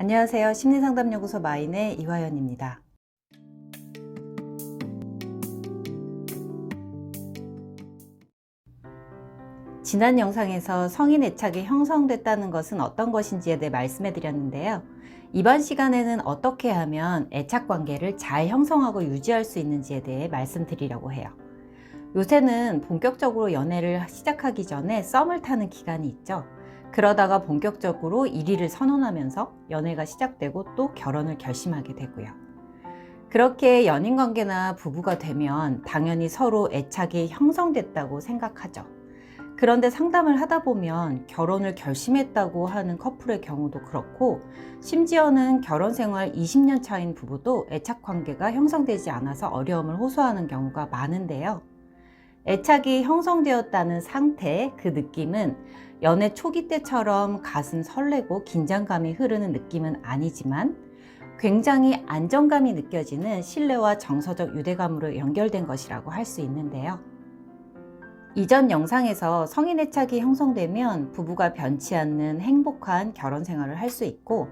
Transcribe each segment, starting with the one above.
안녕하세요. 심리상담연구소 마인의 이화연입니다. 지난 영상에서 성인 애착이 형성됐다는 것은 어떤 것인지에 대해 말씀해 드렸는데요. 이번 시간에는 어떻게 하면 애착 관계를 잘 형성하고 유지할 수 있는지에 대해 말씀드리려고 해요. 요새는 본격적으로 연애를 시작하기 전에 썸을 타는 기간이 있죠. 그러다가 본격적으로 1위를 선언하면서 연애가 시작되고 또 결혼을 결심하게 되고요. 그렇게 연인 관계나 부부가 되면 당연히 서로 애착이 형성됐다고 생각하죠. 그런데 상담을 하다 보면 결혼을 결심했다고 하는 커플의 경우도 그렇고, 심지어는 결혼 생활 20년 차인 부부도 애착 관계가 형성되지 않아서 어려움을 호소하는 경우가 많은데요. 애착이 형성되었다는 상태, 그 느낌은 연애 초기 때처럼 가슴 설레고 긴장감이 흐르는 느낌은 아니지만 굉장히 안정감이 느껴지는 신뢰와 정서적 유대감으로 연결된 것이라고 할 수 있는데요. 이전 영상에서 성인 애착이 형성되면 부부가 변치 않는 행복한 결혼 생활을 할 수 있고,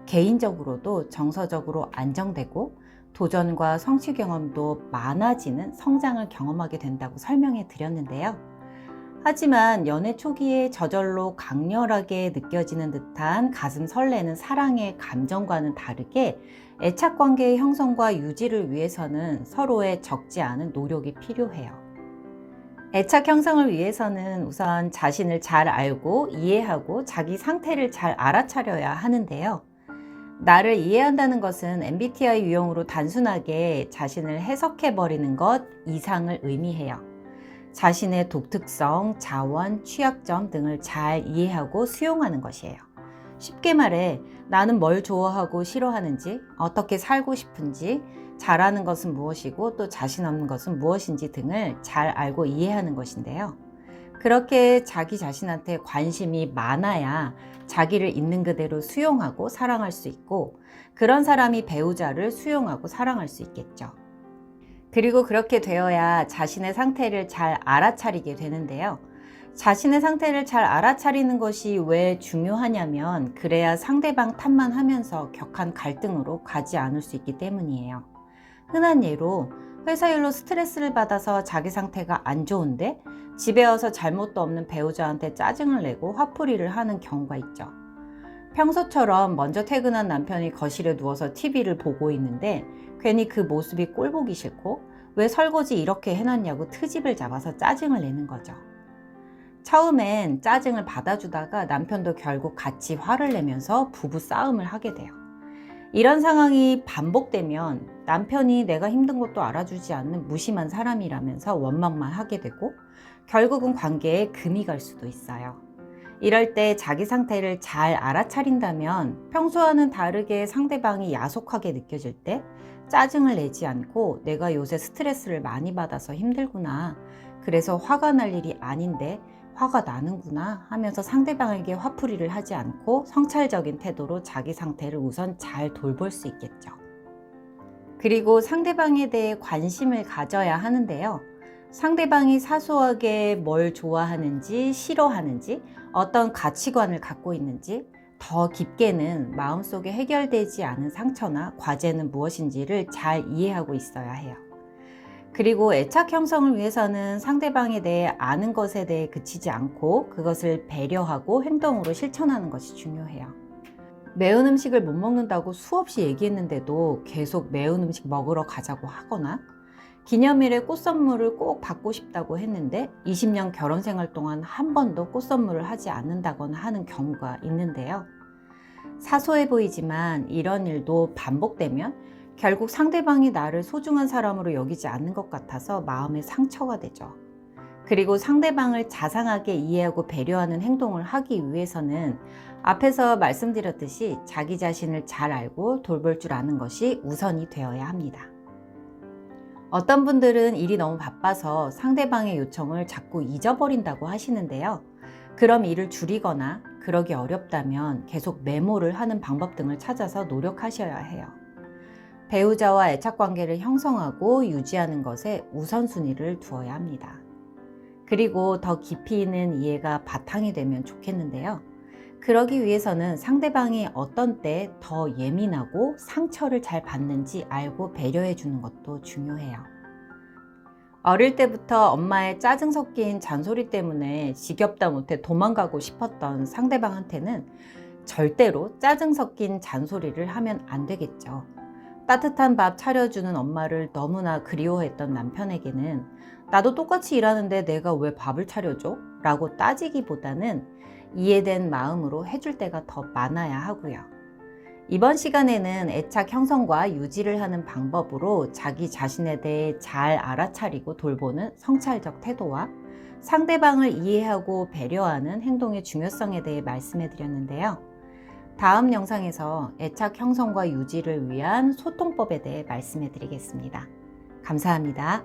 개인적으로도 정서적으로 안정되고 도전과 성취 경험도 많아지는 성장을 경험하게 된다고 설명해 드렸는데요. 하지만 연애 초기에 저절로 강렬하게 느껴지는 듯한 가슴 설레는 사랑의 감정과는 다르게, 애착 관계의 형성과 유지를 위해서는 서로의 적지 않은 노력이 필요해요. 애착 형성을 위해서는 우선 자신을 잘 알고 이해하고 자기 상태를 잘 알아차려야 하는데요. 나를 이해한다는 것은 MBTI 유형으로 단순하게 자신을 해석해버리는 것 이상을 의미해요. 자신의 독특성, 자원, 취약점 등을 잘 이해하고 수용하는 것이에요. 쉽게 말해, 나는 뭘 좋아하고 싫어하는지, 어떻게 살고 싶은지, 잘하는 것은 무엇이고 또 자신 없는 것은 무엇인지 등을 잘 알고 이해하는 것인데요. 그렇게 자기 자신한테 관심이 많아야 자기를 있는 그대로 수용하고 사랑할 수 있고, 그런 사람이 배우자를 수용하고 사랑할 수 있겠죠. 그리고 그렇게 되어야 자신의 상태를 잘 알아차리게 되는데요. 자신의 상태를 잘 알아차리는 것이 왜 중요하냐면, 그래야 상대방 탓만 하면서 격한 갈등으로 가지 않을 수 있기 때문이에요. 흔한 예로 회사 일로 스트레스를 받아서 자기 상태가 안 좋은데 집에 와서 잘못도 없는 배우자한테 짜증을 내고 화풀이를 하는 경우가 있죠. 평소처럼 먼저 퇴근한 남편이 거실에 누워서 TV를 보고 있는데 괜히 그 모습이 꼴보기 싫고, 왜 설거지 이렇게 해놨냐고 트집을 잡아서 짜증을 내는 거죠. 처음엔 짜증을 받아주다가 남편도 결국 같이 화를 내면서 부부 싸움을 하게 돼요. 이런 상황이 반복되면 남편이 내가 힘든 것도 알아주지 않는 무심한 사람이라면서 원망만 하게 되고, 결국은 관계에 금이 갈 수도 있어요. 이럴 때 자기 상태를 잘 알아차린다면 평소와는 다르게 상대방이 야속하게 느껴질 때 짜증을 내지 않고, 내가 요새 스트레스를 많이 받아서 힘들구나, 그래서 화가 날 일이 아닌데 화가 나는구나 하면서 상대방에게 화풀이를 하지 않고 성찰적인 태도로 자기 상태를 우선 잘 돌볼 수 있겠죠. 그리고 상대방에 대해 관심을 가져야 하는데요. 상대방이 사소하게 뭘 좋아하는지 싫어하는지, 어떤 가치관을 갖고 있는지, 더 깊게는 마음속에 해결되지 않은 상처나 과제는 무엇인지를 잘 이해하고 있어야 해요. 그리고 애착 형성을 위해서는 상대방에 대해 아는 것에 대해 그치지 않고 그것을 배려하고 행동으로 실천하는 것이 중요해요. 매운 음식을 못 먹는다고 수없이 얘기했는데도 계속 매운 음식 먹으러 가자고 하거나, 기념일에 꽃 선물을 꼭 받고 싶다고 했는데 20년 결혼 생활 동안 한 번도 꽃 선물을 하지 않는다거나 하는 경우가 있는데요. 사소해 보이지만 이런 일도 반복되면 결국 상대방이 나를 소중한 사람으로 여기지 않는 것 같아서 마음에 상처가 되죠. 그리고 상대방을 자상하게 이해하고 배려하는 행동을 하기 위해서는 앞에서 말씀드렸듯이 자기 자신을 잘 알고 돌볼 줄 아는 것이 우선이 되어야 합니다. 어떤 분들은 일이 너무 바빠서 상대방의 요청을 자꾸 잊어버린다고 하시는데요. 그럼 일을 줄이거나 그러기 어렵다면 계속 메모를 하는 방법 등을 찾아서 노력하셔야 해요. 배우자와 애착 관계를 형성하고 유지하는 것에 우선순위를 두어야 합니다. 그리고 더 깊이 있는 이해가 바탕이 되면 좋겠는데요. 그러기 위해서는 상대방이 어떤 때 더 예민하고 상처를 잘 받는지 알고 배려해 주는 것도 중요해요. 어릴 때부터 엄마의 짜증 섞인 잔소리 때문에 지겹다 못해 도망가고 싶었던 상대방한테는 절대로 짜증 섞인 잔소리를 하면 안 되겠죠. 따뜻한 밥 차려주는 엄마를 너무나 그리워했던 남편에게는 나도 똑같이 일하는데 내가 왜 밥을 차려줘? 라고 따지기보다는 이해된 마음으로 해줄 때가 더 많아야 하고요. 이번 시간에는 애착 형성과 유지를 하는 방법으로 자기 자신에 대해 잘 알아차리고 돌보는 성찰적 태도와 상대방을 이해하고 배려하는 행동의 중요성에 대해 말씀해 드렸는데요. 다음 영상에서 애착 형성과 유지를 위한 소통법에 대해 말씀해 드리겠습니다. 감사합니다.